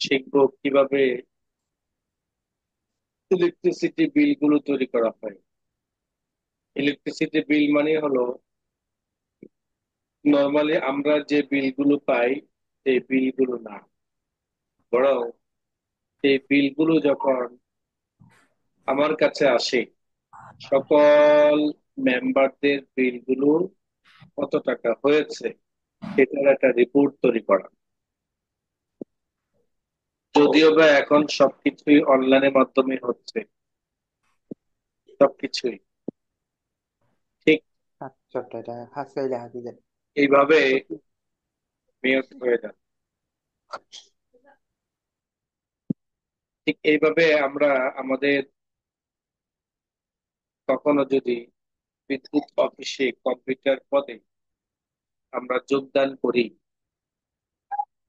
শিখবো কিভাবে electricity bill গুলো তৈরি করা হয়। ইলেকট্রিসিটি বিল মানে হলো নর্মালি আমরা যে বিলগুলো পাই সেই বিলগুলো না, বরং সেই বিলগুলো যখন আমার কাছে আসে সকল মেম্বারদের বিলগুলো কত টাকা হয়েছে সেটার একটা রিপোর্ট তৈরি করা। যদিও বা এখন সবকিছুই অনলাইনের মাধ্যমে হচ্ছে, সবকিছুই ঠিক ছোট্ট এটা হাসিল হাসিল এইভাবে সত্যি। মেয়র হয়ে যাচ্ছে। ঠিক এইভাবে আমরা আমাদের কখনো যদি বিদ্যুৎ অফিসে কম্পিউটার পদে আমরা যোগদান করি,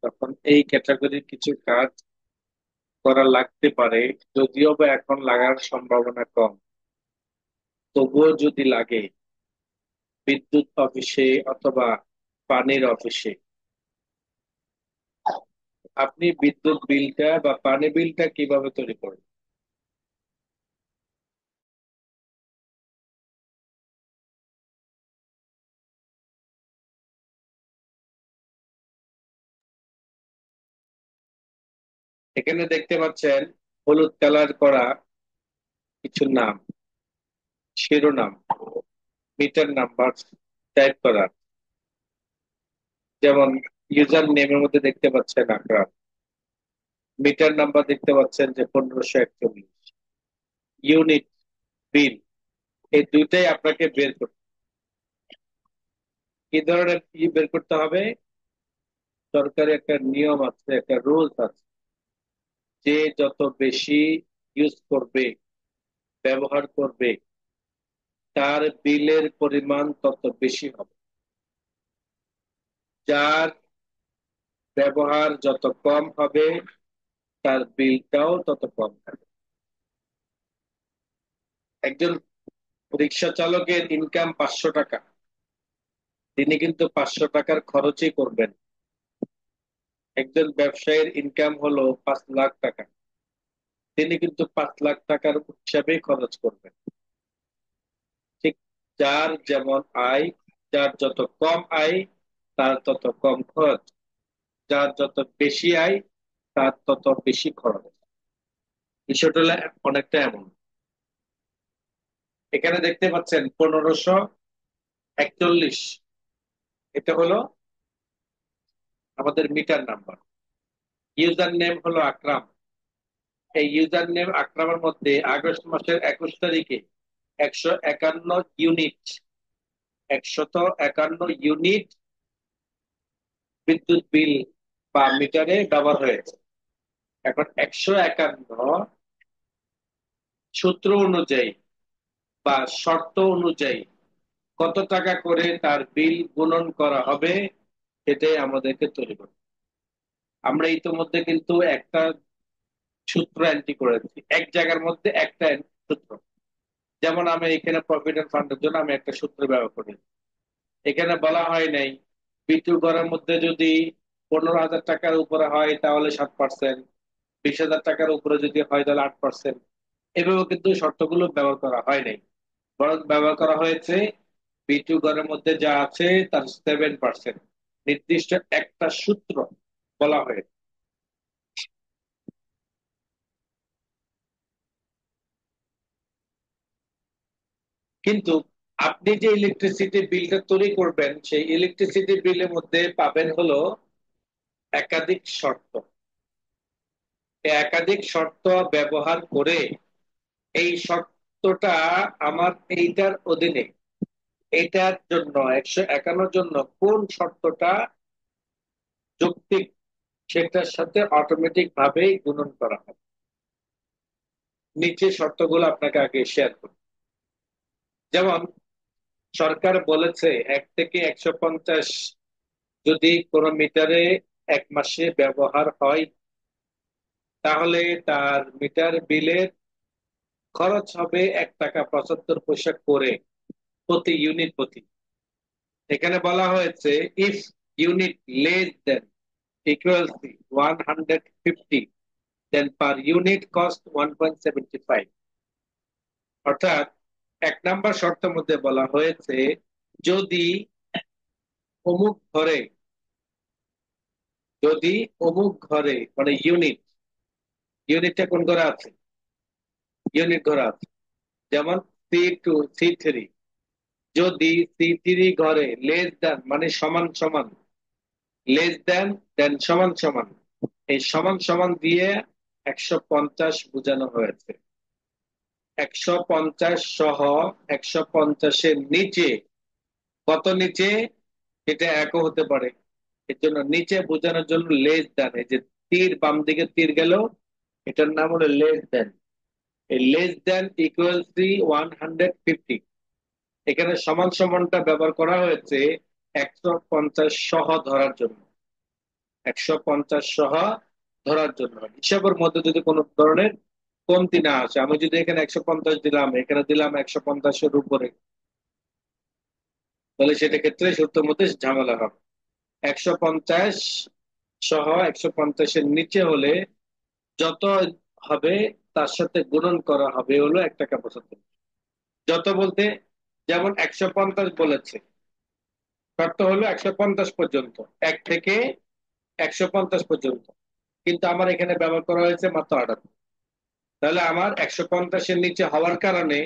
তখন এই ক্যাটাগরির কিছু কাজ করা লাগতে পারে। যদিও বা এখন লাগার সম্ভাবনা কম, তবুও যদি লাগে বিদ্যুৎ অফিসে অথবা পানির অফিসে, আপনি বিদ্যুৎ বিলটা বা পানি বিলটা কিভাবে তৈরি করেন? এখানে দেখতে পাচ্ছেন হলুদ কালার করা কিছু নাম, শিরোনাম, মিটার নাম্বার টাইপ করা। যেমন ইউজার নেমের মধ্যে দেখতে পাচ্ছেন আকরাম, মিটার নাম্বার দেখতে পাচ্ছেন যে 1541, ইউনিট বিল, এই দুইটাই আপনাকে বের করতে, কি ধরনের কি বের করতে হবে। সরকারি একটা নিয়ম আছে, একটা রুলস আছে, যে যত বেশি ইউজ করবে, ব্যবহার করবে, তার বিলের পরিমাণ তত বেশি হবে। যার ব্যবহার যত কম হবে তার বিলটাও তত কম হবে। একজন রিক্সা চালকের ইনকাম 500 টাকা, তিনি কিন্তু 500 টাকার খরচই করবেন। একজন ব্যবসায়ীর ইনকাম হলো 5 লাখ টাকা, তিনি কিন্তু 5 লাখ টাকার হিসাবেই খরচ করবেন। ঠিক যার যেমন আয়, যার যত কম আয় তার তত কম খরচ, যার যত বেশি আয় তার তত বেশি খরচ। বিষয়টা হলো অনেকটা এমন। এখানে দেখতে পাচ্ছেন 1541, এটা হলো আমাদের মিটার নাম্বার। ইউজার নেম হলো আকরাম। এই ইউজার নেম আকরামের মধ্যে আগস্ট মাসের 21 তারিখে 151 ইউনিট, 151 ইউনিট বিদ্যুৎ বিল বা মিটারে ব্যবহার হয়েছে। এখন 151 সূত্র অনুযায়ী বা শর্ত অনুযায়ী কত টাকা করে তার বিল গুণন করা হবে, সেটাই আমাদেরকে তৈরি করতে হবে। আমরা ইতিমধ্যে কিন্তু একটা সূত্র এন্ট্রি করেছি, এক জায়গার মধ্যে একটা সূত্র। যেমন আমি এখানে প্রভিডেন্ট ফান্ডের জন্য আমি একটা সূত্র ব্যবহার করি। এখানে বলা হয় নাই বিটু ঘরের মধ্যে যদি 15,000 টাকার উপরে হয় তাহলে 7%, 20,000 টাকার উপরে যদি হয় তাহলে 8%। এভাবে কিন্তু শর্তগুলো ব্যবহার করা হয় নাই, বরং ব্যবহার করা হয়েছে বিটু ঘরের মধ্যে যা আছে তার 7%, নির্দিষ্ট একটা সূত্র বলা হয়েছে। কিন্তু আপনি যে ইলেকট্রিসিটি বিলটা তৈরি করবেন সেই ইলেকট্রিসিটি বিলের মধ্যে পাবেন হলো একাধিক শর্ত। এই একাধিক শর্ত ব্যবহার করে এই শর্তটা আমার এইটার অধীনে, এইটার জন্য 151 জন্য কোন শর্তটা যৌক্তিক সেটার সাথে অটোমেটিক ভাবেই গুণন করা হয়। নিচে শর্তগুলো আপনাকে আগে শেয়ার করি। যেমন সরকার বলেছে 1 থেকে 150 যদি কোনো মিটারে 1 মাসে ব্যবহার হয় তাহলে তার মিটার বিলের খরচ হবে 1 টাকা 75 পয়সা করে প্রতি ইউনিট প্রতি। এখানে বলা হয়েছে if unit less than equals 150, then per unit cost 1.75। অর্থাৎ 1 নম্বর শর্তের মধ্যে বলা হয়েছে, যদি অমুক ঘরে যদি অমুক ঘরে মানে ইউনিটটা কোন ঘরে আছে, ইউনিট ঘরে আছে, যেমন C2 C3, যদি C3 ঘরে লেস দেন মানে সমান সমান, লেস দেন দেন সমান সমান, এই সমান সমান দিয়ে 150 বোঝানো হয়েছে। 150 সহ 150-এর নিচে, কত নিচে, এটা একও হতে পারে। এর জন্য নিচে বোঝানোর জন্য লেস দেন, এই যে তীর বাম দিকে তীর গেল, এটার নাম হলো লেস দেন। এই লেস দেন ইকুয়াল টু 150, এখানে সমান সমানটা ব্যবহার করা হয়েছে 150 সহ ধরার জন্য। 150 সহ ধরার জন্য হিসাবের মধ্যে যদি কোনো ধরনের কমতি না আসে, আমি যদি এখানে 150 দিলাম, এখানে দিলাম 150-এর উপরে, তাহলে সেটা ক্ষেত্রে সূত্রের মধ্যে ঝামেলা হবে। 150 সহ 150-এর নিচে হলে যত হবে তার সাথে গুণন করা হবে হলো 1 টাকা 75। যত বলতে, যেমন 150 বলেছে, শর্ত হলো 150 পর্যন্ত, 1 থেকে 150 পর্যন্ত, কিন্তু আমার এখানে ব্যবহার করা হয়েছে মাত্র 78। তাহলে আমার 150-এর নিচে হওয়ার কারণে,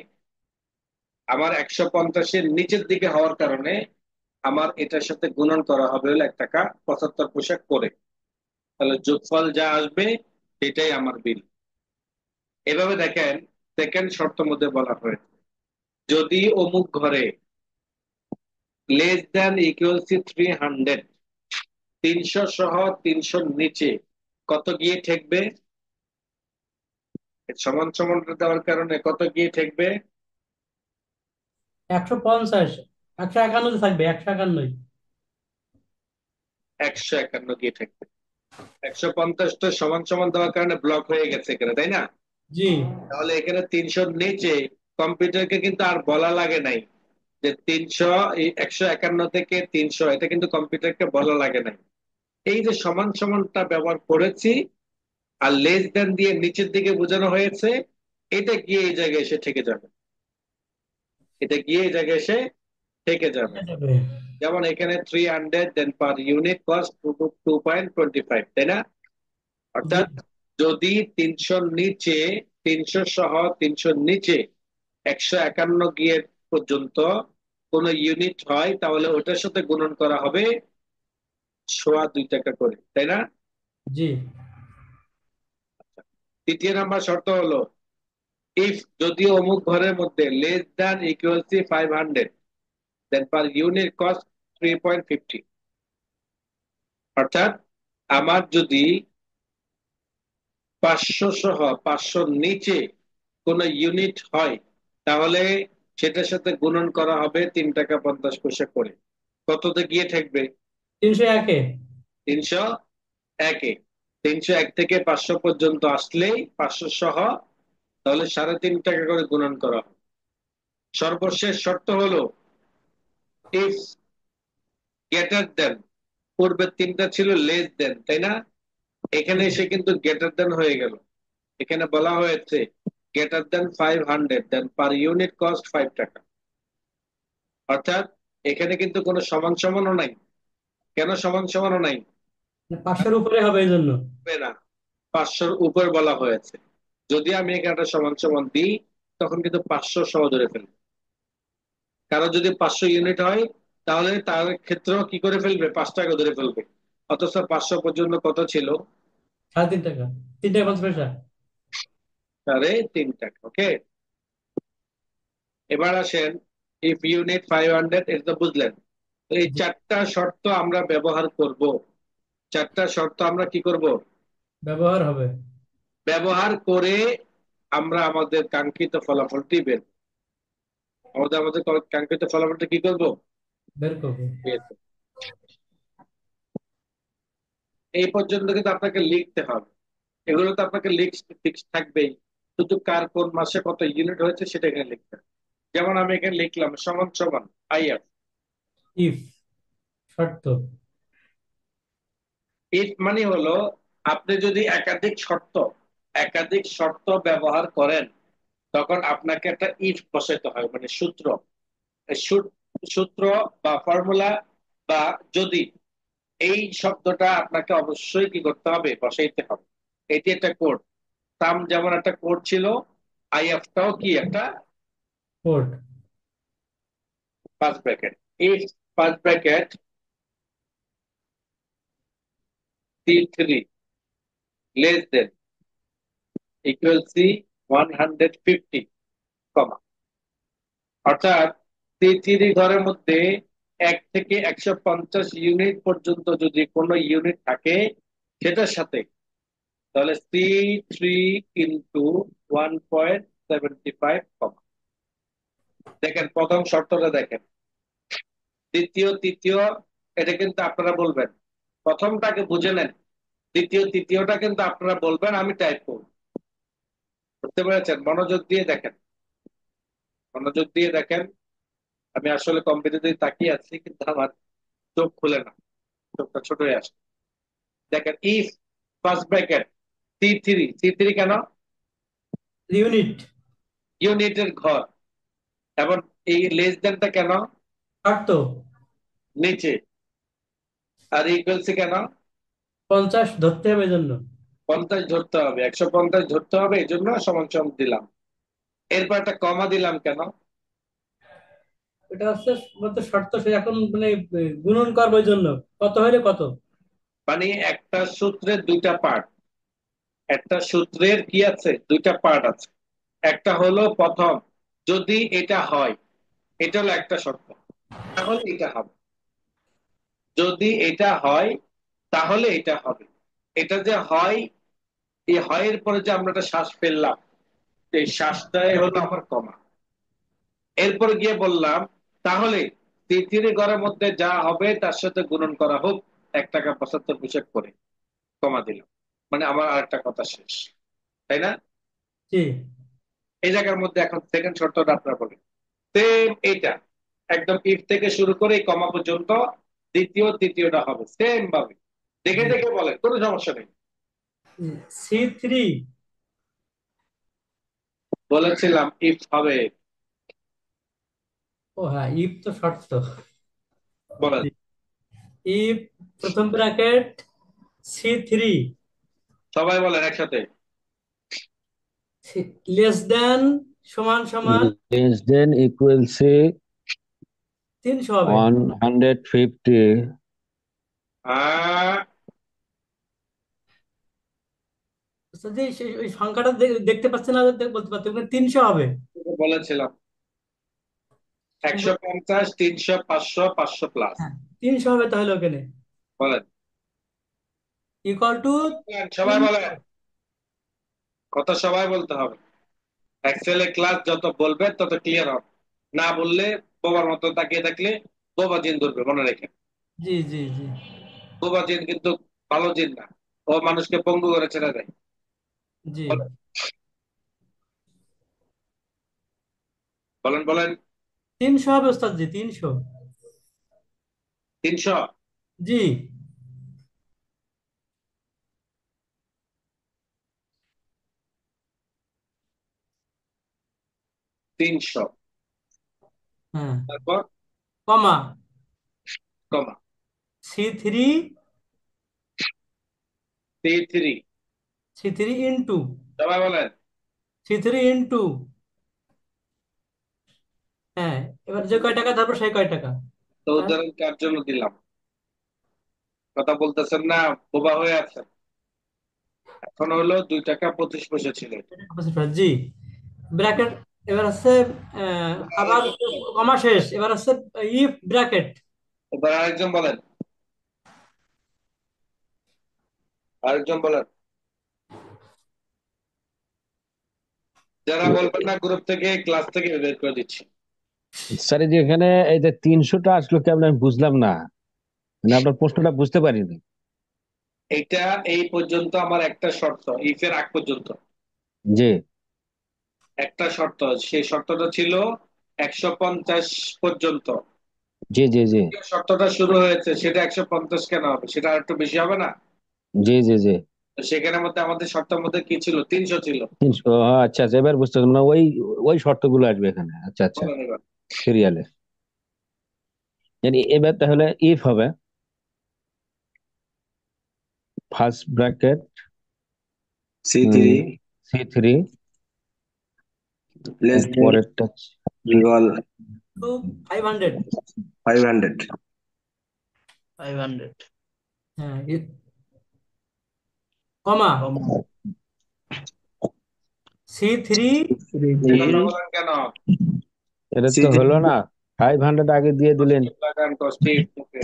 আমার 150-এর নিচের দিকে হওয়ার কারণে আমার এটার সাথে গুণন করা হবে হলো 1 টাকা 75 পয়সা করে। তাহলে যোগফল যা আসবে সেটাই আমার বিল। এভাবে দেখেন, সেকেন্ড শর্ত মধ্যে বলা হয়েছে, যদি অমুক ঘরে লেস দেন ইকুয়াল টু 300, 300 সহ 300 নিচে কত গিয়ে ঠেকবে, সমান সমান দেওয়ার কারণে কত গিয়ে ঠেকবে, 150, 151 থাকবে, 151। 151 গিয়ে ঠেকবে। 150টা সমান সমান দেওয়ার কারণে ব্লক হয়ে গেছে এখানে, তাই না? জি। তাহলে এখানে 300 নিচে কম্পিউটারকে কিন্তু আর বলা লাগে নাই যে 300, এই 151 থেকে 300, এটা কিন্তু কম্পিউটারকে বলা লাগে নাই। এই যে সমান সমানটা ব্যবহার করেছি আর লেস দেন দিয়ে নিচের দিকে বোঝানো হয়েছে, এটা গিয়ে এই জায়গায় এসে ঠেকে যাবে, এটা গিয়ে এই জায়গায় এসে ঠেকে যাবে। ঠিক যাবে। যেমন এখানে 300, দেন পার ইউনিট কস্ট 2.25, তাই না? জি। অর্থাৎ যদি 300 নিচে, 300 সহ 300 নিচে 151 গিয়ে পর্যন্ত কোন ইউনিট হয়, তাহলে ওটার সাথে গুণন করা হবে 2.25 টাকা করে, তাই না? জি। তৃতীয় নাম্বার শর্ত হলো, ইফ যদি অমুক ঘরের মধ্যে less than equal to 500, then per unit cost 3.50। অর্থাৎ আমার যদি 500 সহ 500 নিচে কোন ইউনিট হয়, তাহলে সেটার সাথে গুণন করা হবে 3 টাকা 50 পয়সা করে। কততে গিয়ে থাকবে? 301-এ। 301-এ। 301 থেকে 500 পর্যন্ত আসলেই 500 সহ, তাহলে 3.5 টাকা করে গুণন করা হবে। সর্বশেষ শর্ত হলো, ইফ গ্রেটার দেন, পূর্বের তিনটা ছিল লেস দেন, তাই না? এখানে এসে কিন্তু গ্রেটার দেন হয়ে গেল। এখানে বলা হয়েছে greater than 500, then per unit cost 5 টাকা। অর্থাৎ এখানে কিন্তু কোনো সমান সমানও নাই। কেন সমান সমানও নাই? 500-এর উপরে হবে এই জন্য। হবে না, 500-র উপর বলা হয়েছে। যদি আমি এখানে একটা সমান সমান দিই, তখন কিন্তু 500 সহ ধরে ফেলবে। কারো যদি 500 ইউনিট হয়, তাহলে তার ক্ষেত্রেও কি করে ফেলবে, 5 টাকা ধরে ফেলবে। অথচ 500 পর্যন্ত কত ছিল? 3.5 টাকা, 3 টাকা 50 পয়সা। 3.5 টাকা। ওকে, এবার আসেন, ইফ ইউনিট 500, এটা তো বুঝলেন। তো এই জি। 4টা শর্ত আমরা ব্যবহার করব। 4টা শর্ত আমরা কি করব? ব্যবহার হবে। ব্যবহার করে আমরা আমাদের কাঙ্ক্ষিত ফলাফলটি বের, আমাদের আমাদের কাঙ্ক্ষিত ফলাফলটা কি করব? বের করবো। বের করব। এই পর্যন্ত কিন্তু আপনাকে লিখতে হবে, এগুলো তো আপনাকে ফিক্স থাকবেই। শুধু কার কোন মাসে কত ইউনিট হয়েছে সেটা এখানে লিখতে হবে। যেমন আমি এখানে লিখলাম সমান সমান আইএফ, ইফ শর্ত। ইফ মানে হলো আপনি যদি একাধিক শর্ত ব্যবহার করেন, তখন আপনাকে একটা ইফ বসাইতে হয়, মানে সূত্র। সূত্র বা ফর্মুলা বা যদি, এই শব্দটা আপনাকে অবশ্যই কি করতে হবে, বসাইতে হবে। এটি একটা কোড। সাম যেমন একটা কোড ছিল, আইএফটাও কি একটা কোড। First bracket. If first bracket C3 less than equal C 150, comma. অর্থাৎ C3 ঘরের মধ্যে 1 থেকে 150 ইউনিট পর্যন্ত যদি কোনো ইউনিট থাকে সেটার সাথে, তাহলে C3 ইন্টু 1.75, কমা। দেখেন প্রথম শর্তটা দেখেন, দ্বিতীয় তৃতীয়, এটা কিন্তু আপনারা বলবেন। প্রথমটাকে বুঝে নেন, দ্বিতীয় তৃতীয়টা কিন্তু আপনারা বলবেন, আমি টাইপ করব। বুঝতে পেরেছেন? মনোযোগ দিয়ে দেখেন, মনোযোগ দিয়ে দেখেন। আমি আসলে কম্পিউটার দিয়ে তাকিয়ে আছি, কিন্তু আমার চোখ খুলে না, চোখটা ছোট হয়ে আসে। দেখেন, if first bracket C three কেন? ইউনিট। ইউনিটের ঘর। এবং এই লেস দেনটা কেন শর্ত। নিচে? আর ইকুয়ালসি কেন? 50 ধরতে হবে এই জন্য। 50 ধরতে হবে, 150 ধরতে হবে, এই জন্য সমান সমান দিলাম। এরপর একটা কমা দিলাম কেন? এটা হচ্ছে বলতে শর্ত, সে এখন মানে গুণন করবো এই জন্য, কত হইলে কত। মানে একটা সূত্রের দুইটা পার্ট, একটা সূত্রের কি আছে, দুইটা পার্ট আছে। একটা হলো প্রথম, যদি এটা হয়, এটা হলো একটা শর্ত, তাহলে এটা হবে। যদি এটা হয় তাহলে এটা হবে। এটা যে হয়, এই হয়ের পরে যে আমরা একটা শ্বাস ফেললাম, এই শ্বাসটাই হলো আমার কমা। এরপর গিয়ে বললাম, তাহলে তিতির ঘরের মধ্যে যা হবে তার সাথে গুণন করা হোক 1 টাকা 75 পয়সা করে, কমা দিলাম। মানে আমার আরেকটা কথা শেষ, তাই না? জি। এই জায়গার মধ্যে এখন সেকেন্ড শর্তটা আপনারা বলেন। সেম এইটা, একদম ইফ থেকে শুরু করে এই কমা পর্যন্ত দ্বিতীয় তৃতীয়টা হবে সেম ভাবে। দেখে জি। দেখে বলেন, কোনো সমস্যা নেই। C3। বলেছিলাম ইফ হবে। ও হ্যাঁ, ইফ তো শর্ত। বলেন। ইফ প্রথম ব্র্যাকেট C3 সবাই বলেন একসাথে। লেস দেন সমান সমান Less than equal say 300 হবে। 150. আহ, আচ্ছা, যে ওই সংখ্যাটা দেখতে পাচ্ছেন না, বলতে পারতেন 300 হবে। বলেছিলাম 150, 300, 500, 500 প্লাস। হ্যাঁ, 300 হবে তাহলে ওখানে বলেন, ইকুয়াল টু সবাই বলেন, 300। কথা সবাই বলতে হবে। এক্সেলে ক্লাস যত বলবে তত ক্লিয়ার হবে। না বললে, বোবার মতো তাকিয়ে থাকলে বোবা জিন ধরবে, মনে রেখে। জি জি জি বোবা জিন কিন্তু ভালো জিন না, ও মানুষকে পঙ্গু করে ছেড়ে দেয়। জি। বলেন বলেন বলেন। 300 হবে ওস্তাদ জি, 300। 300। জি। 300, হ্যাঁ, তারপর কমা কমা C3, C3। C3 ইন্টু সবাই বলেন। C3 ইন্টু, হ্যাঁ, এবার যে কয় টাকা ধরবো সেই কয় টাকা। তো হ্যাঁ, উদাহরণ কার জন্য দিলাম? কথা বলতেছেন না, বোবা হয়ে আছেন। এখন হলো 2 টাকা 25 পয়সা ছিল এটা। জি। ব্র্যাকেট। এবার হচ্ছে আবার কমা শেষ, এবার হচ্ছে ইফ ব্র্যাকেট। এবার আরেকজন বলেন, আরেকজন বলেন। যারা বলবেন না গ্রুপ থেকে, ক্লাস থেকে বের করে দিচ্ছি। স্যার এই যে এখানে এই যে 300টা আসলো কেমন আমি বুঝলাম না, মানে আপনার প্রশ্নটা বুঝতে পারিনি। এটা এই পর্যন্ত আমার একটা শর্ত, ইফের আগ পর্যন্ত জি একটা শর্ত, সেই শর্তটা ছিল 150 পর্যন্ত। জি জি জি। যে শর্তটা শুরু হয়েছে সেটা 150 কেন হবে? সেটা আর একটু বেশি হবে না? জি জি জি। তো সেখানের মধ্যে আমাদের শর্তের মধ্যে কি ছিল? 300 ছিল। 300, আচ্ছা আচ্ছা, এবার বুঝতে পারলাম না, ওই ওই শর্তগুলো আসবে এখানে, আচ্ছা আচ্ছা। বলেন এবার। সিরিয়ালে এবার তাহলে ইফ হবে first bracket C3 C3, less এর than পরেরটা equal টু 500। 500. 500 হ্যাঁ, কমা C3 কথা C3 বলেন কেন? এটা তো C3 হলো না, 500 আগে দিয়ে দিলেন। কষ্টিপ লাগান, কষ্টিপ মুখে।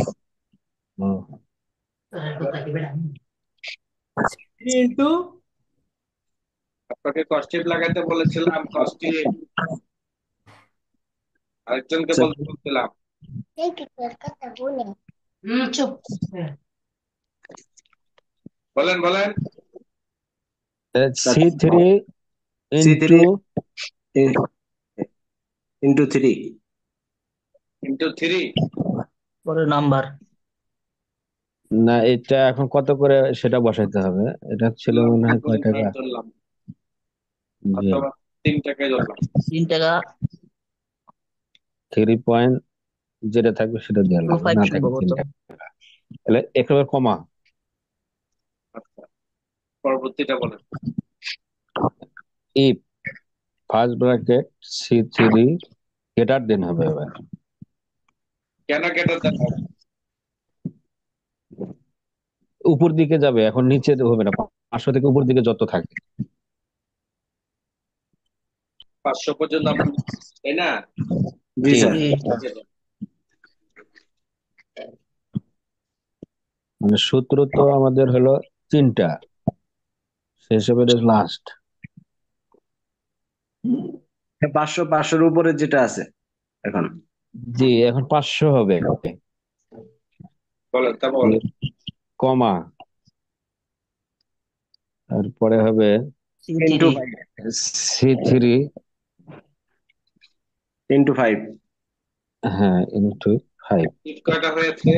ও, C3 ইন্টু আপনাকে কষ্টিপ লাগাতে বলেছিলাম, কষ্টিপ। আরেকজনকে বলতে বলছিলাম। চুপ বলেন বলেন। C3 C3 into into 3 into 3। পরে নাম্বার না, এটা এখন কত করে সেটা বসাইতে হবে। এটা ছিল মনে হয় কয় টাকা? ধরলাম, জি, অথবা 3 টাকায় ধরলাম। 3 টাকা 3 পয়েন্ট যেটা থাকবে সেটা দেওয়া লাগবে, 25 না থাকবে সম্ভবত। 3 টাকা। তাহলে একেবারে কমা আচ্ছা, পরবর্তীটা বলেন। If first bracket C3 greater than হবে এবার। কেন কেটে দেন হবে? উপর দিকে যাবে, এখন নিচে হবে না। 500 থেকে উপর দিকে যত থাকে। 500 পর্যন্ত আমরা নিচ্ছি, তাই না? জি জি, স্যার মানে সূত্র তো আমাদের হলো 3টা, সে হিসেবে লাস্ট। 500 উপরে যেটা আছে এখন জি, এখন 500 হবে, বলেন, তারপর বলেন। কমা, তারপরে হবে into C3 C3, into 5 হ্যাঁ, ইন্টু 5। ইফ কয়টা হয়েছে?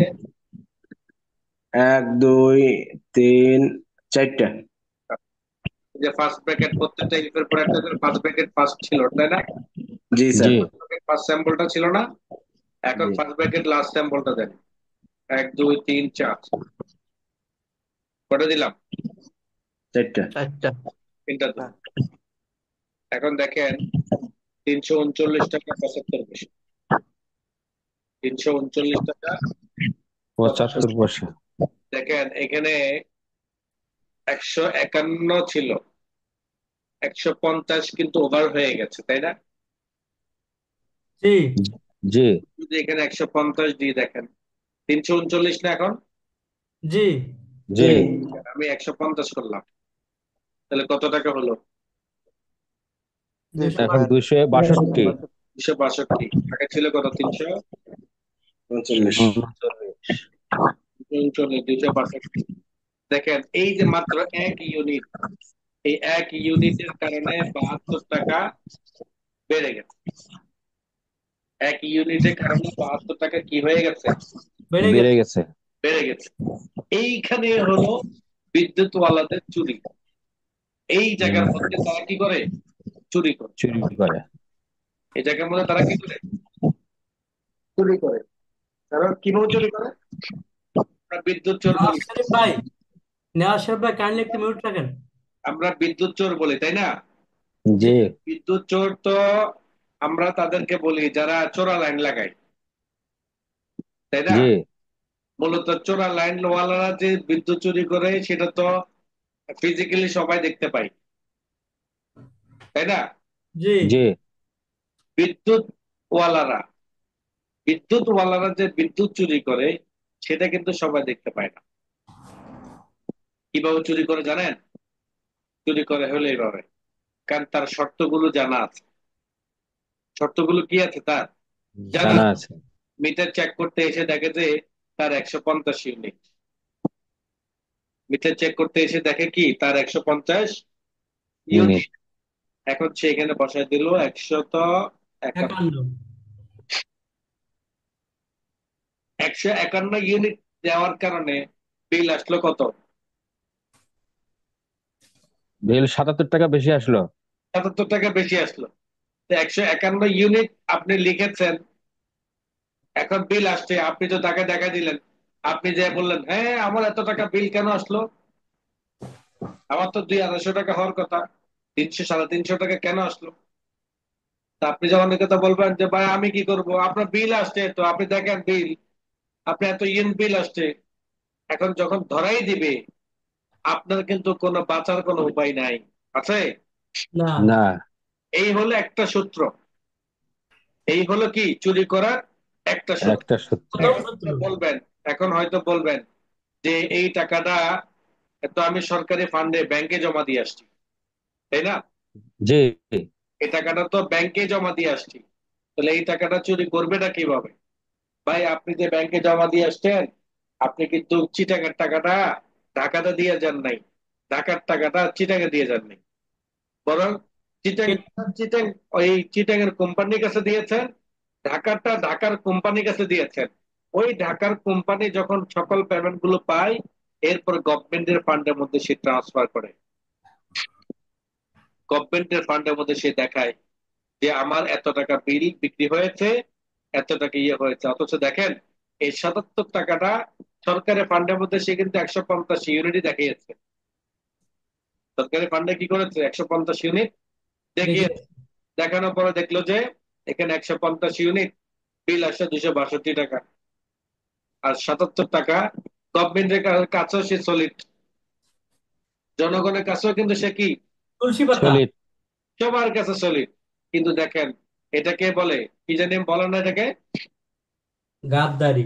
1 2 3 4টা যে ফার্স্ট ব্র্যাকেট, প্রত্যেকটা ইফের পর একটা করে ফার্স্ট ব্র্যাকেট ফার্স্ট ছিল, তাই না? জি স্যার জি ফার্স্ট স্যাম্পলটা ছিল না? এখন জি ফার্স্ট ব্র্যাকেট লাস্ট স্যাম্পলটা দেন। 1 2 3 4 কটা দিলাম? 4টা 4টা 3টা দিলাম। এখন দেখেন 339 টাকা 75 পয়সা। 339 টাকা 75 75 পয়সা। দেখেন এখানে 151 ছিল, 150 কিন্তু ওভার হয়ে গেছে, তাই না? জি জি যদি এখানে 150 দিয়ে দেখেন, 339 না এখন? জি জি, আমি 150 করলাম, তাহলে কত টাকা হলো? এখন 262। 262। 262। আগে ছিল কত? 39 339, 262। দেখেন এই যে মাত্র 1 ইউনিট, এই 1 ইউনিটের কারণে 72 টাকা বেড়ে গেছে। 1 ইউনিটের কারণে 72 টাকা কি হয়ে গেছে? বেড়ে বেড়ে গেছে। গেছে। বেড়ে গেছে। এইখানে হলো বিদ্যুৎ ওয়ালাদের চুরি। এই জায়গার মধ্যে তারা কি করে? চুরি করে। চুরি করে। এই জায়গার মধ্যে তারা কি করে? চুরি করে। কারণ কিভাবে চুরি করে? আমরা বিদ্যুৎ চোর নেওয়াজ বলি। শরীফ ভাই, নেওয়াজ শরীফ ভাই কাইন্ডলি একটু মিউট রাখেন। আমরা বিদ্যুৎ চোর বলি, তাই না? জি জি বিদ্যুৎ চোর তো আমরা তাদেরকে বলি যারা চোরা লাইন লাগায়, তাই না? জি মূলত চোরা লাইন ওয়ালারা যে বিদ্যুৎ চুরি করে সেটা তো ফিজিক্যালি সবাই দেখতে পাই, তাই না? জি জি বিদ্যুৎ ওয়ালারা বিদ্যুৎ ওয়ালারা যে বিদ্যুৎ চুরি করে সেটা কিন্তু সবাই দেখতে পায় না। কিভাবে চুরি করে জানেন? চুরি করে হলো এইভাবে, কারণ তার শর্তগুলো জানা আছে। শর্তগুলো কি আছে তার? জানা জানা আছে। আছে। মিটার চেক করতে এসে দেখে যে তার 150 ইউনিট। মিটার চেক করতে এসে দেখে কি তার 150 ইউনিট। ইউনিট। এখন সে এখানে বসায় দিল 151। 51। 151 ইউনিট দেওয়ার কারণে বিল আসলো কত? বিল 77 টাকা বেশি আসলো। 77 টাকা বেশি আসলো। তো 151 ইউনিট আপনি লিখেছেন, এখন বিল আসছে, আপনি তো তাকে দেখা দিলেন, আপনি যে বললেন হ্যাঁ আমার এত টাকা বিল কেন আসলো, আমার তো 200-250 টাকা হওয়ার কথা, 300-350 টাকা কেন আসলো? তা আপনি যখন এই কথা বলবেন যে ভাই আমি কি করব, আপনার বিল আসছে তো আপনি দেখেন বিল, আপনি এত ইউনিট বিল আসছে, এখন যখন ধরাই দিবে আপনার কিন্তু কোনো বাঁচার কোনো উপায় নাই, আছে? না। না। এই হলো একটা সূত্র, এই হলো কি চুরি করার একটা সূত্র। একটা সূত্র। প্রথম এখন সূত্র। হয়তো বলবেন, এখন হয়তো বলবেন যে এই টাকাটা তো আমি সরকারি ফান্ডে ব্যাংকে জমা দিয়ে আসছি, তাই না? জি। এই টাকাটা তো ব্যাংকে জমা দিয়ে আসছি, তাহলে এই টাকাটা চুরি করবেটা কিভাবে? ভাই আপনি যে ব্যাংকে জমা দিয়ে আসছেন, আপনি কিন্তু চিটাগের টাকাটা ঢাকাতে দিয়ে যান নাই, ঢাকার টাকাটা চিটাগে দিয়ে যান নাই, বরং চিটাং চিটাং ওই চিটাগের কোম্পানির কাছে দিয়েছেন, ঢাকারটা ঢাকার কোম্পানির কাছে দিয়েছেন। ওই ঢাকার কোম্পানি যখন সকল পেমেন্ট গুলো পায়, এরপর গভর্নমেন্টের ফান্ডের মধ্যে সে ট্রান্সফার করে, গভর্নমেন্টের ফান্ডের মধ্যে সে দেখায় যে আমার এত টাকা বিল বিক্রি হয়েছে, এত টাকা ইয়ে হয়েছে, অথচ দেখেন এই 77 টাকাটা সরকারি ফান্ডের মধ্যে সে কিন্তু 150 ইউনিটই দেখিয়েছে। সরকারি ফান্ডে কি করেছে, 150 ইউনিট দেখি। দেখিয়ে, দেখানোর পরে দেখলো যে এখানে 150 ইউনিট বিল আসছে 262 টাকা, আর 77 টাকা গভর্নমেন্টের কাছেও সে সলিড, জনগণের কাছেও কিন্তু সে কি তুলসী পাতা। সলিড। সবার কাছে সলিড। কিন্তু দেখেন এটাকে বলে কি জানি বলে না এটাকে, গাদ্দারি।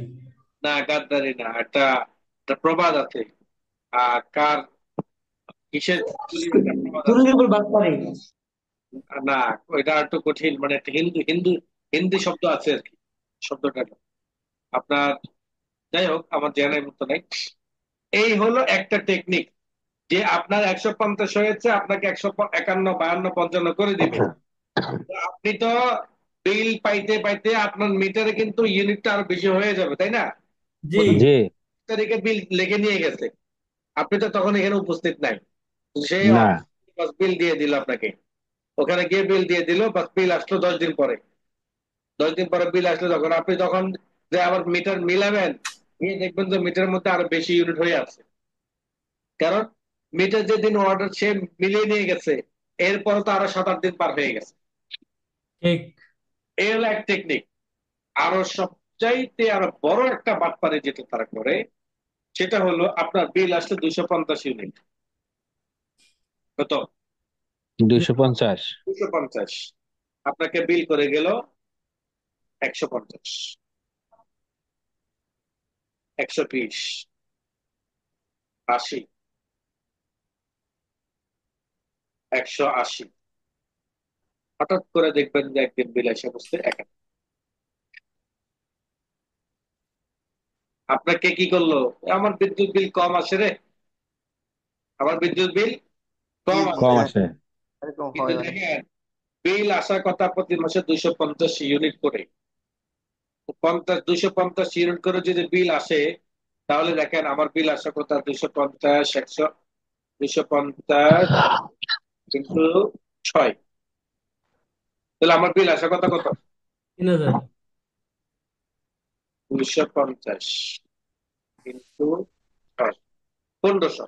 না গাদ্দারি না, একটা একটা প্রবাদ আছে, কার কিসের চুরির একটা প্রবাদ আছে, চুরির উপর বাটপারি। না ওইটা একটু কঠিন, মানে একটা হিন্দু হিন্দু হিন্দি শব্দ আছে আর কি, শব্দটা না। আপনার, যাই হোক আমার জানার মতো নাই। এই হলো একটা টেকনিক, যে আপনার 150 হয়েছে আপনাকে 151, 52, 55 করে দিবে। তো আপনি তো বিল পাইতে পাইতে আপনার মিটারে কিন্তু ইউনিটটা আরো বেশি হয়ে যাবে, তাই না? জি। জি। 5 তারিখে বিল লেগে নিয়ে গেছে, আপনি তো তখন এখানে উপস্থিত নাই, সেই না। বিল দিয়ে দিল আপনাকে, ওখানে গিয়ে বিল দিয়ে দিল, বাস বিল আসলো 10 দিন পরে, 10 দিন পরে বিল আসলো, যখন আপনি তখন যে আবার মিটার মিলাবেন, গিয়ে দেখবেন যে মিটারের মধ্যে আরো বেশি ইউনিট হয়ে আছে, কারণ মিটার যেদিন অর্ডার সে মিলিয়ে নিয়ে গেছে, এরপর তো আরো 7-8 দিন পার হয়ে গেছে। ঠিক। এই হলো এক টেকনিক। আরো সবচাইতে আরো বড় একটা বাটপারি যেটা তারা করে, সেটা হলো আপনার বিল আসলে 250 ইউনিট, কত? 250। 250, আপনাকে বিল করে গেল 150, 120, 80, 180, হঠাৎ করে দেখবেন যে একদিন বিল এসে বসছে 1000। আপনাকে কি করলো, আমার বিদ্যুৎ বিল কম আসে রে, আমার বিদ্যুৎ বিল জি কম জি আসে, কম হ্যাঁ, আসে। এরকম কিন্তু হয় অনেক। দেখেন বিল আসার কথা প্রতি মাসে 250 ইউনিট করে, 250 ইউনিট করে যদি বিল আসে, তাহলে দেখেন আমার বিল আসার কথা 250, 100, 250 কিন্তু 6, তাহলে আমার বিল আসার কথা কত? 3000। 250 কিন্তু 6, 1500,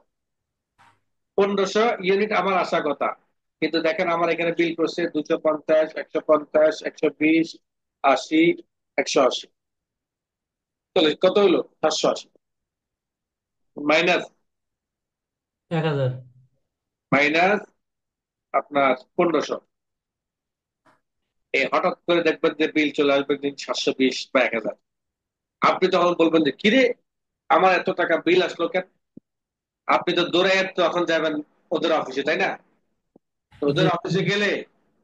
1500 ইউনিট আমার আসার কথা, কিন্তু দেখেন আমার এখানে বিল করছে 250, 150, 120, 80, 180, তাহলে কত হলো? 780, মাইনাস, 1000। মাইনাস আপনার 1500। এই হঠাৎ করে দেখবেন যে বিল চলে আসবে দিন 720 বা 1000, আপনি তখন বলবেন যে কিরে আমার এত টাকা বিল আসলো কেন? আপনি তো দৌড়ে তখন যাবেন ওদের অফিসে, তাই না? তো জি। ওদের অফিসে গেলে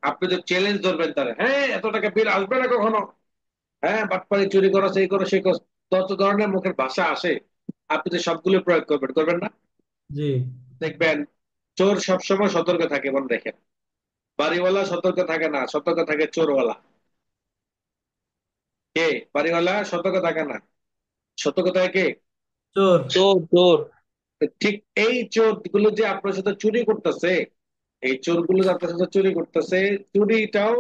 আপনি তো চ্যালেঞ্জ ধরবেন তারা, হ্যাঁ এত টাকা বিল আসবে না কখনো, হ্যাঁ বাটপারি চুরি করো সেই করো সেই করো, তত ধরনের মুখের ভাষা আসে, আপনি তো সবগুলো প্রয়োগ করবেন, করবেন না? জি। দেখবেন চোর সবসময় সতর্ক থাকে, মনে রেখেন, বাড়িওয়ালা সতর্ক থাকে না, সতর্ক থাকে চোরওয়ালা। কে? বাড়িওয়ালা সতর্ক থাকে না, সতর্ক থাকে কে? চোর। চোর চোর। ঠিক এই চোর গুলো যে আপনার সাথে চুরি করতেছে, এই চোর গুলো যে আপনার সাথে চুরি করতেছে, চুরিটাও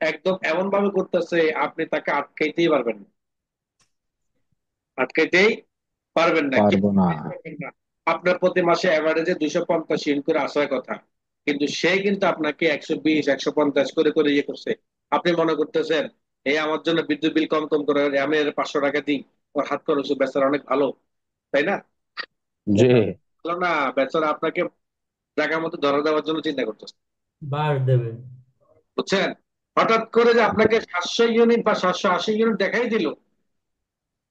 একদম এমন ভাবে করতেছে আপনি তাকে আটকাইতেই পারবেন না, আটকাইতেই পারবেন না, পারবো না। পারবেন না। আপনার প্রতি মাসে অ্যাভারেজে 250 করে আসার কথা, কিন্তু সে কিন্তু আপনাকে 120 150 করে করে ইয়ে করছে। আপনি মনে করতেছেন এই আমার জন্য বিদ্যুৎ বিল কম কম করে আমি এর 500 টাকা দিই, ওর হাত খরচ বেচারা অনেক ভালো, তাই না? জি ভালো না, বেচারা আপনাকে জায়গা মতো ধরা দেওয়ার জন্য চিন্তা করতেছে, বাস দেবে। বুঝছেন? হঠাৎ করে যে আপনাকে 700 ইউনিট বা 780 ইউনিট দেখাই দিল,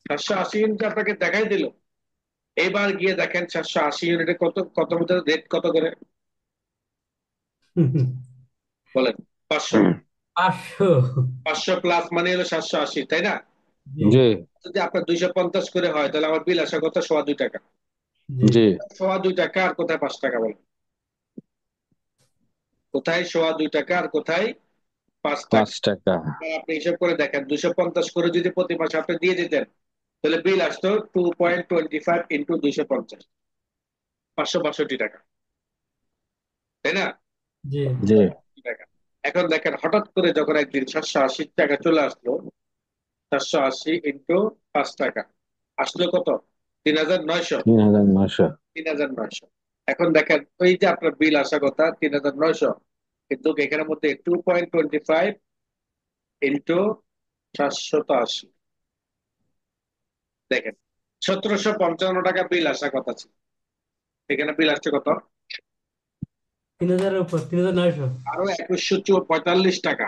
780 ইউনিট আপনাকে দেখাই দিল, এবার গিয়ে দেখেন 780 ইউনিটে কত কত মিটার রেট কত করে বলেন? 500। 500। 500 প্লাস মানে হলো 780, তাই না? জি জি যদি আপনার 250 করে হয় তাহলে আমার বিল আসার কথা 2.25 টাকা। জি। জি 2.25 টাকা আর কোথায় 5 টাকা বলেন? কোথায় 2.25 টাকা আর কোথায় 5 টাকা? 5 টাকা। এবার আপনি হিসাব করে দেখেন 250 করে যদি প্রতি মাসে আপনি দিয়ে দিতেন তাহলে বিল আসতো 2.25 ইন্টু 250, 562 টাকা, তাই না? জি। জি টাকা। এখন দেখেন হঠাৎ করে যখন একদিন 780 টাকা চলে আসলো, 780 ইন্টু 5 টাকা আসলো কত? 3,900। 3,900। 3,900। এখন দেখেন ওই যে আপনার বিল আসা কথা 3,900, কিন্তু এখানের মধ্যে 2.25 ইন্টু 780, দেখেন 1,755 টাকা বিল আসার কথা ছিল, এখানে বিল আসছে কত? 3,000-এর উপর, 3,900। আরো 2,145 টাকা,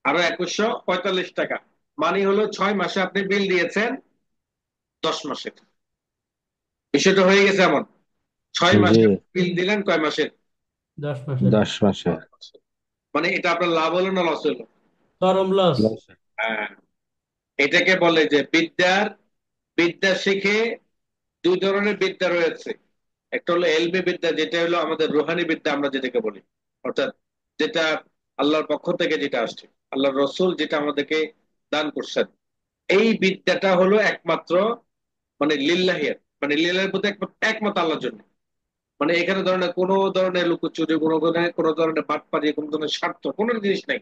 আরো 2,145 টাকা, মানে হলো 6 মাসে আপনি বিল দিয়েছেন 10 মাসের। বিষয়টা হয়ে গেছে এমন, ছয় জি মাসে বিল দিলেন কয় মাসের? 10 মাসের। 10 মাসে। মানে এটা আপনার লাভ হলো না লস হলো? চরম লস। হ্যাঁ, এটাকে বলে যে বিদ্যা শিখে দুই ধরনের বিদ্যা রয়েছে। একটা হলো এলমি বিদ্যা, যেটা হলো আমাদের রুহানি বিদ্যা আমরা যেটাকে বলি, অর্থাৎ যেটা আল্লাহর পক্ষ থেকে যেটা আসছে, আল্লাহর রসুল যেটা আমাদেরকে দান করছেন। এই বিদ্যাটা হলো একমাত্র মানে লিল্লাহিয়াত, মানে লিল্লাহের প্রতি একমাত্র একমাত্র আল্লাহর জন্য। মানে এখানে ধরনের কোনো ধরনের লুকোচুরি, কোনো ধরনের বাটপারি, কোনো ধরনের স্বার্থ, কোনো জিনিস নাই।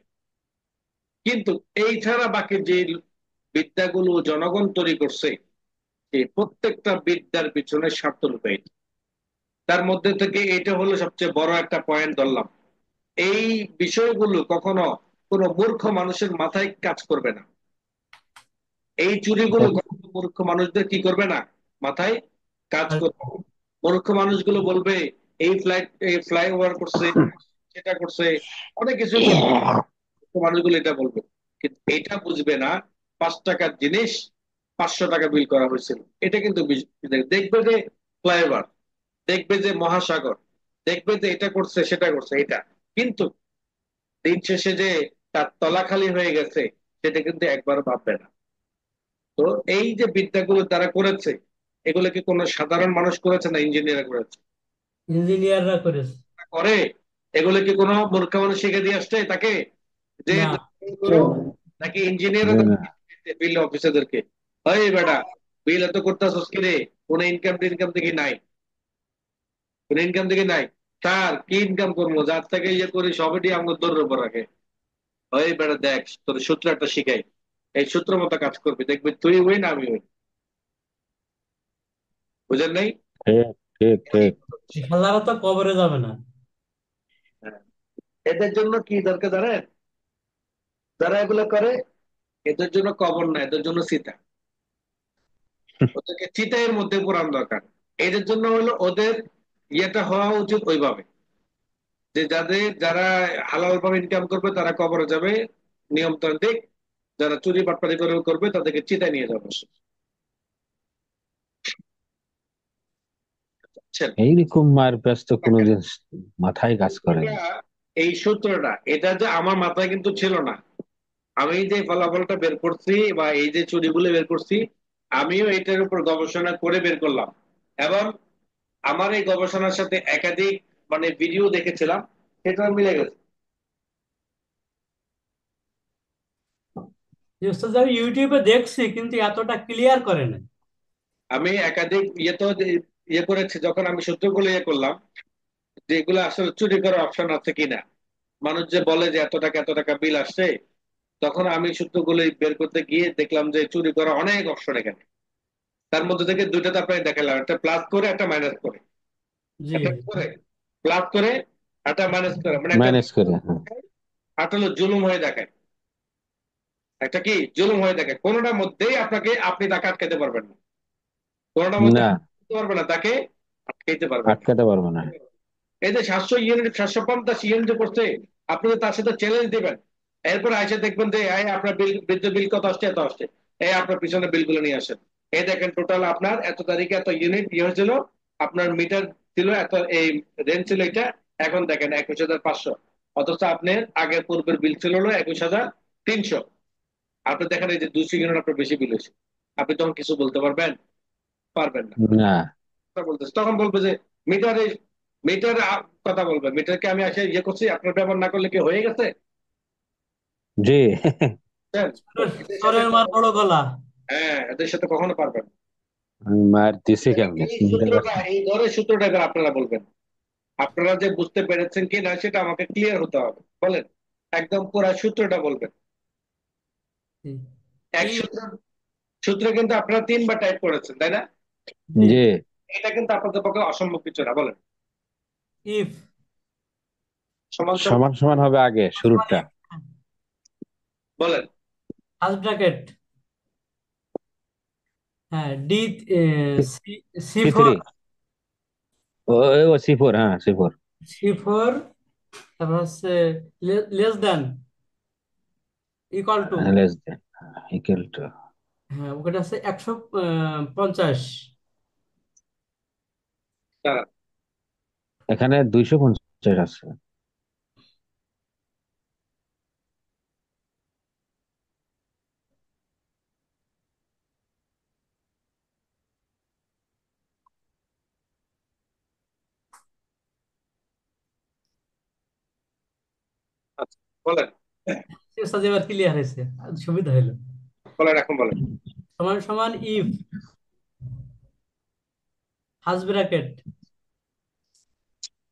কিন্তু এই ছাড়া বাকি যে বিদ্যাগুলো জনগণ তৈরি করছে, এই প্রত্যেকটা বিদ্যার পিছনে স্বার্থ লুকায়িত। তার মধ্যে থেকে এটা হলো সবচেয়ে বড় একটা পয়েন্ট ধরলাম, এই বিষয়গুলো কখনো কোনো মূর্খ মানুষের মাথায় কাজ করবে না। এই চুরিগুলো কখনো মূর্খ মানুষদের কি করবে না, মাথায় কাজ আর করবে না। মূর্খ মানুষগুলো বলবে এই ফ্লাইওভার করছে, সেটা করছে, অনেক কিছু করছে, মূর্খ মানুষগুলো এটা বলবে। কিন্তু এটা বুঝবে না 5 টাকার জিনিস 500 টাকা বিল করা হয়েছিল, এটা কিন্তু দেখবে যে ফ্লাইওভার, দেখবে যে মহাসাগর, দেখবে যে এটা করছে সেটা করছে এটা, কিন্তু দিন শেষে যে তার তলা খালি হয়ে গেছে সেটা কিন্তু একবার ভাববে না। তো এই যে বিদ্যাগুলো তারা করেছে, এগুলো কি কোনো সাধারণ মানুষ করেছে না ইঞ্জিনিয়ার করেছে? ইঞ্জিনিয়াররা করেছে। করে। এগুলো কি কোনো মূর্খ মানুষ শিখে দিয়ে আসছে তাকে যে না। করো? নাকি ইঞ্জিনিয়ার জি না। বিল অফিসারদেরকে, ওই বেটা বিল এত করতেছস কি রে, কোনো ইনকাম দেখি নাই, কোনো ইনকাম দেখি নাই, স্যার কি ইনকাম করবো, যার থেকে ইয়ে করি সবই আমাকে দৌড়ের উপর রাখে। ওই বেটা দেখ তোর সূত্র একটা শিখাই, এই সূত্র মতো কাজ করবি, দেখবি তুই উইন আমি উইন। বুঝেন নাই? ঠিক ঠিক ঠিক। এই শালারা তো কবরে যাবে না। হ্যাঁ। এদের জন্য কি দরকার জানেন? যারা এগুলো করে এদের জন্য কবর না, এদের জন্য চিতা। ওদেরকে চিতায়ের মধ্যে পুরান দরকার। এদের জন্য হলো ওদের ইয়েটা হওয়া উচিত ওইভাবে, যে যারা হালাল ভাবে ইনকাম করবে তারা কবরে যাবে নিয়মতান্ত্রিক, যারা চুরি বাটপারি করে করবে তাদেরকে চিতায় নিয়ে যাবে, বুঝছেন? এইরকম মায়ের প্যাচ তো কোনোদিন মাথায় কাজ করে সূত্রটা, না। এই সূত্রটা এটা যে আমার মাথায় কিন্তু ছিল না। আমি যে ফলাফলটা বের করছি বা এই যে চুরিগুলো বের করছি, আমিও এটার উপর গবেষণা করে বের করলাম, এবং আমার এই গবেষণার সাথে একাধিক মানে ভিডিও দেখেছিলাম, সেটা মিলে গেছে। যে ওস্তাদ আমি ইউটিউবে দেখছি কিন্তু এতটা ক্লিয়ার করে না। আমি একাধিক ইয়েতেও ইয়ে করেছি, যখন আমি সূত্রগুলো ইয়ে করলাম যে এগুলো আসলে চুরি করার অপশন আছে কিনা, মানুষ যে বলে যে এত টাকা বিল আসছে, তখন আমি সূত্রগুলো বের করতে গিয়ে দেখলাম যে চুরি করা অনেক অপশন এখানে। তার মধ্যে থেকে দুইটা তো আপনাকে দেখালাম, একটা প্লাস করে একটা মাইনাস করে। জি একটা কি করে প্লাস করে একটা মাইনাস করে, মানে একটা ম্যানেজ করে, হ্যাঁ। আট হলো জুলুম হয়ে দেখায়, একটা কি জুলুম হয়ে দেখায়। কোনোটার মধ্যেই আপনি তাকে আটকাতে পারবেন না, কোনোটার মধ্যে না, আটকাতে পারবেন না, তাকে আটকাইতে পারবেন না। আটকাতে পারবো না। এই যে 700 ইউনিট 750 ইউনিট করছে, আপনি তো তার সাথে চ্যালেঞ্জ দিবেন। এরপর এসে দেখবেন যে এই আপনার বিদ্যুৎ বিল কত আসছে, এত আসছে, এই আপনার পিছনে বিলগুলো নিয়ে আসেন। এই দেখেন টোটাল আপনার এত তারিখে এত ইউনিট ইয়ে হয়েছিল, আপনার মিটার ছিল এত, এই রেঞ্জ ছিল এটা, এখন দেখেন 21,500, অথচ আপনার আগের পূর্বের বিল ছিল হলো 21,300। আপনি দেখেন এই যে 200 ইউনিট আপনার বেশি বিল হয়েছে, আপনি তখন কিছু বলতে পারবেন? পারবেন না। না। কথা বলতেছে তখন বলবে যে মিটারে মিটার কথা বলবে, মিটারকে আমি আসে ইয়ে করছি, আপনার ব্যবহার না করলে কি হয়ে গেছে? জি। বুঝছেন? এদের সাথে চোরের মার বড় গলা। হ্যাঁ, এদের সাথে কখনো পারবেন না। আমি মার দিছি এবার কেমনে এই বুঝতে সূত্রটা, পারছি। এই ধরে সূত্রটা এবার আপনারা বলবেন, আপনারা যে বুঝতে পেরেছেন কি না সেটা আমাকে ক্লিয়ার হতে হবে, বলেন। একদম পুরো সূত্রটা বলবেন। জি এক ইফ। সূত্র, সূত্র কিন্তু আপনারা 3বার টাইপ করেছেন, তাই না? জি জি। এটা কিন্তু আপনাদের পক্ষে অসম্ভব কিছু না, বলেন। ইফ সমান সমান সমান সমান হবে আগে শুরুটা। বলেন। ফার্স্ট ব্র্যাকেট, হ্যাঁ D, C, C C four, three. ও, ও C4, হ্যাঁ C4। সি ফোর, তারপর হচ্ছে less than, equal to, less than, equal to. হ্যাঁ ওটা হচ্ছে 150। দাঁড়ান, এখানে 250 আছে। আচ্ছা, বলেন এবার ক্লিয়ার হয়েছে, সুবিধা হলো। বলেন এখন বলেন। সমান সমান ইফ ফার্স্ট ব্র্যাকেট,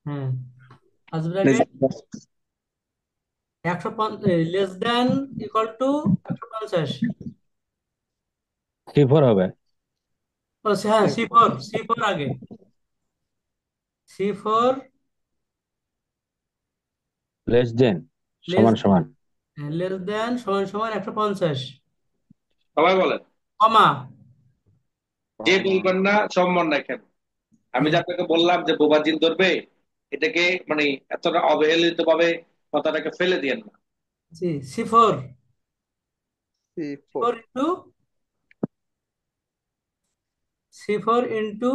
হ্যাঁ first bracket 150 less than equal to 150। C4 হবে। ও হ্যাঁ C C4 four, C four আগে, C four less than, less, সমান সমান। লেস দেন সমান সমান 150, সবাই বলেন। কমা, যে কমা বলবেন না সব মন রাখেন। আমি যে হ্যাঁ আপনাকে বললাম যে বোবাজিন ধরবে, এটাকে মানে এতটা অবহেলিত ভাবে কথাটাকে ফেলে দিয়েন না। G C four, C4 four into, C four into,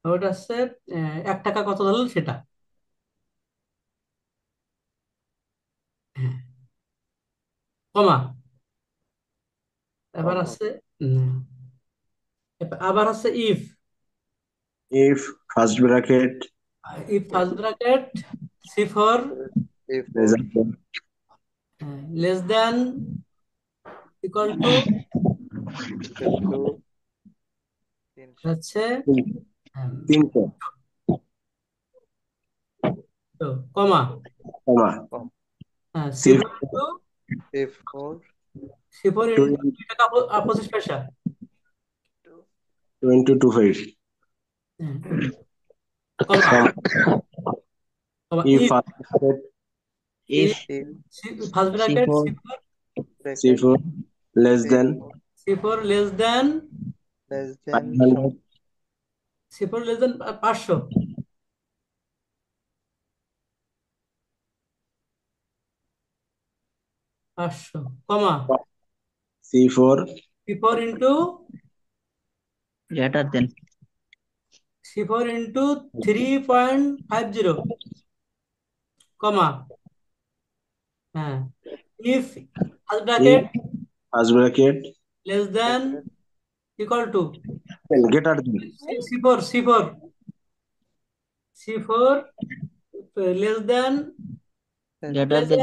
ওটা হচ্ছে 1 টাকা কত ধরলেন সেটা, হ্যাঁ কমা, এবার কমা আছে আবার আছে if, if first bracket if first bracket C four A4 result less than equal to equal to 300 হচ্ছে তিনশো তো কমা, কমা কম C C4 four into, A4 C four into 2 টাকা 25 পয়সা, 2 into 25 হ্যাঁ, comma, comma comma if if, first bracket if if first bracket C4 C four, bracket C4 less than C4 C four less than, less than 500 C four less than 500, 500 comma C4 C four into, greater than C four into 3.50, comma, হ্যাঁ if first if bracket first bracket less than bracket equal to, greater than C four, C four, C four less than, greater than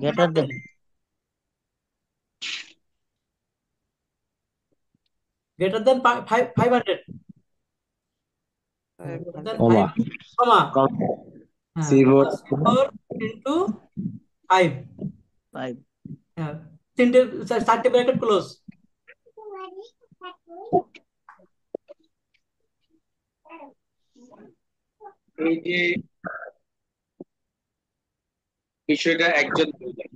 greater than greater than 500, then 500 comma 5 comma হ্যাঁ C4 4 into 5 5 হ্যাঁ চারটে bracket close. এই যে বিষয়টা একজন বললেন,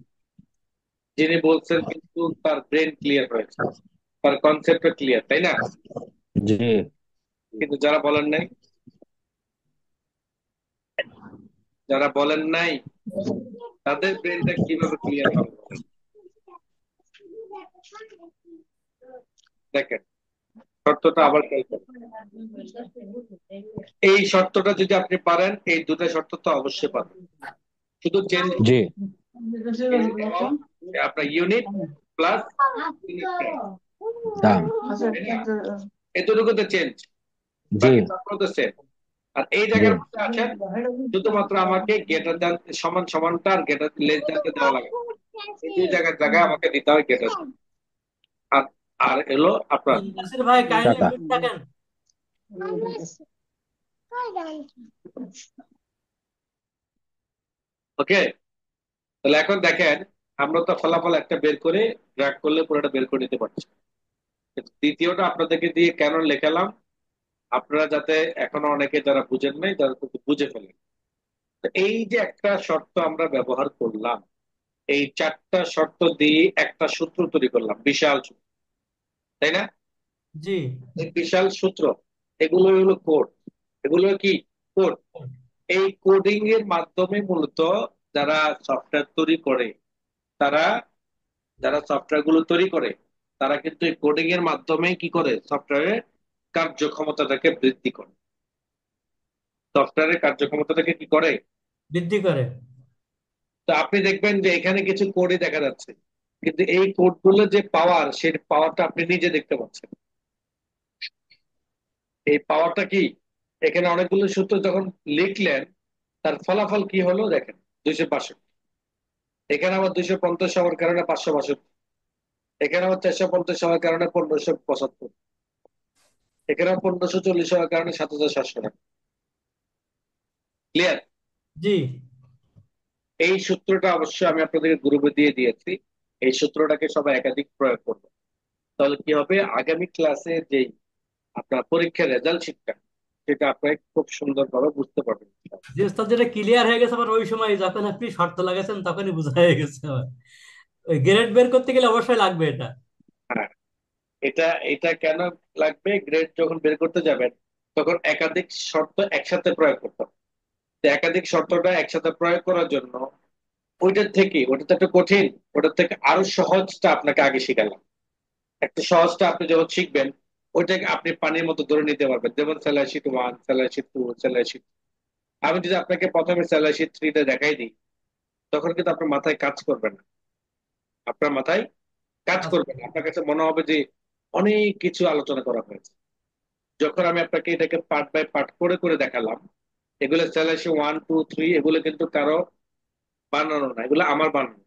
যিনি বলছেন কিন্তু তার ব্রেন ক্লিয়ার হয়েছে, তার কনসেপ্ট ক্লিয়ার, তাই না? জি কিন্তু যারা বলেন নাই, যারা বলেন নাই তাদের ব্রেনটা কিভাবে ক্লিয়ার হবে বলেন? দেখেন শর্তটা আবার খেয়াল করেন। এই শর্তটা যদি আপনি পারেন, এই দুটো শর্ত তো অবশ্যই পাবেন, শুধু চেঞ্জ জি আপনার ইউনিট প্লাস ইউনিট প্রাইস, হ্যাঁ তাই না? এতটুকুতে চেঞ্জ, জি বাকি সবগুলো তো সেম। আর এই জি জায়গার মধ্যে আছেন শুধুমাত্র আমাকে গ্রেটার দ্যান সমান সমানটা আর গ্রেটার লেস দ্যানটা দেওয়া লাগে, এই দুই জায়গায় আমাকে দিতে হয় গ্রেটার। আর আর এলো আপনার নাসির ভাই কাইন্ডলি টাকা মিউট থাকেন। ওকে। তাহলে এখন দেখেন আমরা তো ফলাফল একটা বের করে ড্র্যাগ করলে পুরোটা বের করে নিতে পারছি। কিন্তু দ্বিতীয়টা আপনাদেরকে দিয়ে কেন লেখালাম, আপনারা যাতে এখনো অনেকে যারা বুঝেন নাই তারা কিন্তু বুঝে ফেলেন। তো এই যে একটা শর্ত আমরা ব্যবহার করলাম, এই চারটা শর্ত দিয়ে একটা সূত্র তৈরি করলাম, বিশাল সূত্র, তাই না? জি এই বিশাল সূত্র, এগুলো হলো কোড, এগুলো কি কোড। এই কোডিং এর মাধ্যমে মূলত যারা সফটওয়্যার তৈরি করে, তারা যারা সফটওয়্যার গুলো তৈরি করে তারা কিন্তু এই কোডিং এর মাধ্যমে কি করে, সফটওয়্যারের কার্যক্ষমতাটাকে বৃদ্ধি করে, সফটওয়্যারের কার্যক্ষমতাটাকে কি করে, বৃদ্ধি করে। তো আপনি দেখবেন যে এখানে কিছু কোডই দেখা যাচ্ছে, কিন্তু এই কোড গুলো যে পাওয়ার, সেই পাওয়ারটা আপনি নিজে দেখতে পাচ্ছেন। এই পাওয়ারটা কি, এখানে অনেকগুলো সূত্র যখন লিখলেন তার ফলাফল কি হলো দেখেন, 262। এখানে আবার 250 হওয়ার কারণে 562, এখানে আবার 450 হওয়ার কারণে 1575, এখানে আবার 1540 হওয়ার কারণে 7700 টাকা। ক্লিয়ার? জি এই সূত্রটা অবশ্যই আমি আপনাদেরকে গ্রুপে দিয়ে দিয়েছি, এই সূত্রটাকে সবাই একাধিক প্রয়োগ করবে, তাহলে কি হবে, আগামী ক্লাসে যেই আপনার পরীক্ষার রেজাল্ট শিটটা, সেটা আপনারা খুব সুন্দরভাবে বুঝতে পারবেন। জি ওস্তাদ, যেটা ক্লিয়ার হয়ে গেছে আমার ওই সময় যখন আপনি শর্ত লাগাইছেন তখনই বোঝা হয়ে গেছে আমার। ওই গ্রেড বের করতে গেলে অবশ্যই লাগবে এটা। হ্যাঁ, এটা এটা কেন লাগবে, গ্রেড যখন বের করতে যাবেন তখন একাধিক শর্ত একসাথে প্রয়োগ করতে হবে। তো একাধিক শর্তটা একসাথে প্রয়োগ করার জন্য ওটা তো একটা কঠিন, ওটার থেকে আরো সহজটা আপনাকে আগে শিখালাম। একটা সহজটা আপনি যখন শিখবেন, ওইটাকে আপনি পানির মতো ধরে নিতে পারবেন, যেমন salary sheet 1, salary sheet 2, salary sheet. আমি যদি আপনাকে প্রথমে স্যালারি শিট 3টা দেখাই দিই, তখন কিন্তু আপনার মাথায় কাজ করবে না, আপনার মাথায় কাজ করবে আচ্ছা না, আপনার কাছে মনে হবে যে অনেক কিছু আলোচনা করা হয়েছে। যখন আমি আপনাকে এটাকে পার্ট বাই পার্ট করে করে দেখালাম, এগুলো স্যালারি 1, 2, 3 এগুলো কিন্তু কারো বানানো না, এগুলো আমার বানানো।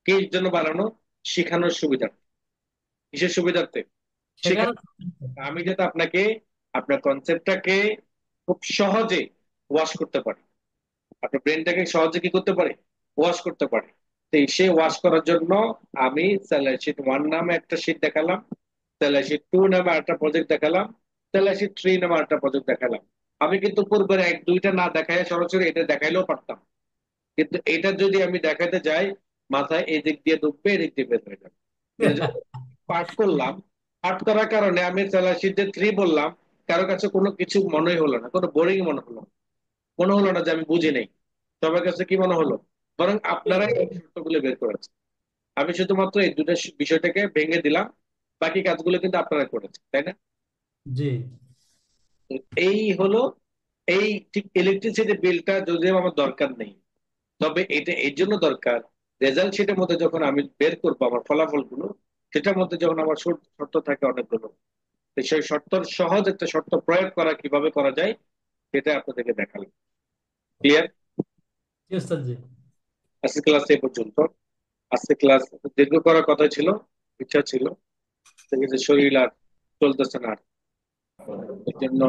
কি জন্য বানানো? শেখানোর সুবিধার্থে। কিসের সুবিধার্থে? সেখানে শেখানো। আমি যাতে আপনাকে আপনার কনসেপ্টটাকে খুব সহজে ওয়াশ করতে পারি, আপনার ব্রেনটাকে সহজে কি করতে পারে, ওয়াশ করতে পারে। তো সেই ওয়াশ করার জন্য আমি স্যালারি শিট 1 নামে একটা শিট দেখালাম, স্যালারি শিট 2 নামে একটা প্রজেক্ট দেখালাম, স্যালারি শিট 3 নামে একটা প্রজেক্ট দেখালাম। আমি কিন্তু পূর্বের 1, 2টা না দেখায় সরাসরি এটা দেখাইলেও পারতাম, কিন্তু এটা যদি আমি দেখাতে যাই, মাথায় এই দিক দিয়ে ঢুকবে, এদিক দিয়ে বের হয়ে যাবে। কিন্তু যখন পাঠ করলাম, পাঠ করার কারণে আমি স্যালারি শিট 3 বললাম, কারো কাছে কোনো কিছু মনেই হলো না, কোনো বোরিং মনে হলো না, মনে হলো না যে আমি বুঝি নাই। সবার কাছে কি মনে হলো, বরং আপনারা এই শর্তগুলো বের করেছেন, আমি শুধুমাত্র এই দুটো বিষয়টাকে ভেঙে দিলাম, বাকি কাজগুলো কিন্তু আপনারা করেছেন, তাই না? জি তো এই হলো, এই ঠিক ইলেকট্রিসিটি বিলটা যদিও আমার দরকার নেই, তবে এটা এই জন্য দরকার, রেজাল্ট শিটের মধ্যে যখন আমি বের করবো আমার ফলাফলগুলো, সেটার মধ্যে যখন আমার শর্ত থাকে অনেকগুলো, তো সেই শর্ত, সহজ একটা শর্ত প্রয়োগ করা কিভাবে করা যায় সেটা আপনাদেরকে দেখালাম। ক্লিয়ার? জি ওস্তাদ জি। আজকে ক্লাস এই পর্যন্ত। আজকে ক্লাস দীর্ঘ করার কথা ছিল, ইচ্ছা ছিল, কিন্তু শরীর আর চলতেছে না, আর এর জন্য